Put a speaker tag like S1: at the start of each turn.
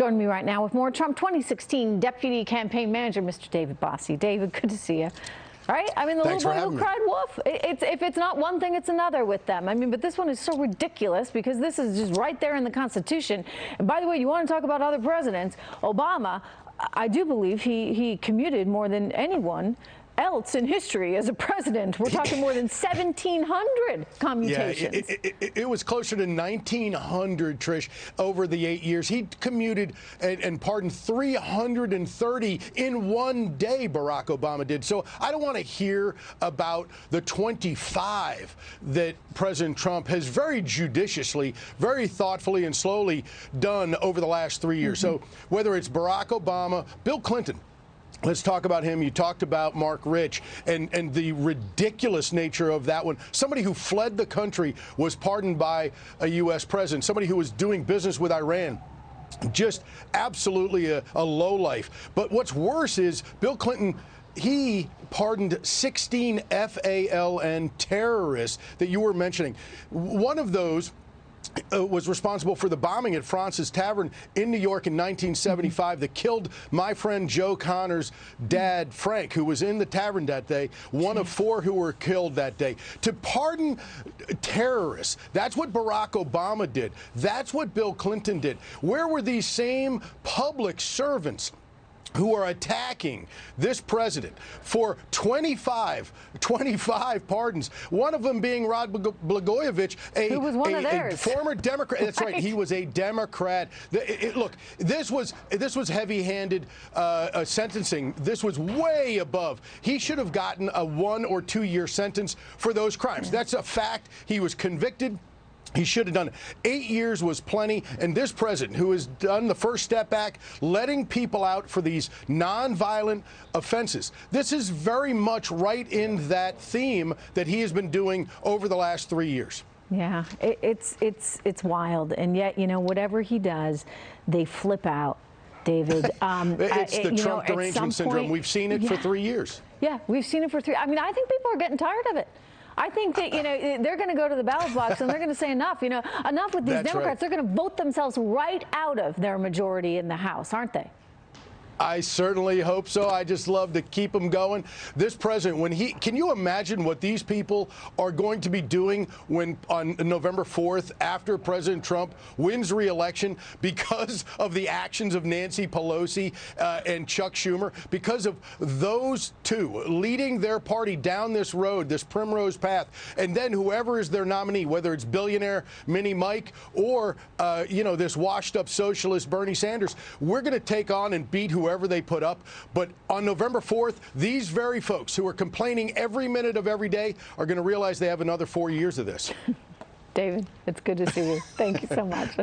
S1: Joining me right now with more Trump 2016 Deputy Campaign Manager, Mr. David Bossie. David, good to see you. Right? I mean, the
S2: Thanks
S1: little boy who cried wolf. If it's not one thing, it's another with them. I mean, but this one is so ridiculous because this is just right there in the Constitution. And by the way, you want to talk about other presidents? Obama, I do believe he commuted more than anyone else in history as a president. We're talking more than 1,700 commutations.
S2: Yeah, it was closer to 1,900, Trish, over the 8 years. He commuted and pardoned 330 in one day, Barack Obama did. So I don't want to hear about the 25 that President Trump has very judiciously, very thoughtfully and slowly done over the last 3 years. So whether it's Barack Obama, Bill Clinton, let's talk about him. You talked about Mark Rich and the ridiculous nature of that one. Somebody who fled the country was pardoned by a U.S. president. Somebody who was doing business with Iran. Just absolutely a lowlife. But what's worse is Bill Clinton, he pardoned 16 FALN terrorists that you were mentioning. One of those was responsible for the bombing at France's Tavern in New York in 1975 that killed my friend Joe Connor's dad, Frank, who was in the tavern that day, one of 4 who were killed that day. To pardon terrorists, that's what Barack Obama did. That's what Bill Clinton did. Where were these same public servants who are attacking this president for 25 pardons, one of them being Rod Blagojevich, a former Democrat. That's right. He was a Democrat. Look, this was heavy-handed sentencing. This was way above. He should have gotten a 1 or 2 year sentence for those crimes. That's a fact. He was convicted. He should have done it. 8 years was plenty. And this president, who has done the first step back, letting people out for these nonviolent offenses, this is very much right in that theme that he has been doing over the last 3 years.
S1: Yeah, it's wild. And yet, you know, whatever he does, they flip out, David.
S2: It's the Trump derangement syndrome. We've seen it for 3 years.
S1: Yeah, we've seen it for 3. I mean, I think people are getting tired of it. I think that, you know, they're going to go to the ballot box and they're going to say enough. You know, enough with these Democrats. Right. They're going to vote themselves right out of their majority in the House, aren't they?
S2: I certainly hope so. I just love to keep him going. This president, can you imagine what these people are going to be doing when on November 4th, after President Trump wins re-election because of the actions of Nancy Pelosi and Chuck Schumer, because of those two leading their party down this road, this primrose path, and then whoever is their nominee, whether it's billionaire Mini Mike or, you know, this washed-up socialist Bernie Sanders, we're going to take on and beat whoever they put up. But on November 4th, these very folks who are complaining every minute of every day are going to realize they have another 4 years of this.
S1: David, it's good to see you. Thank you so much.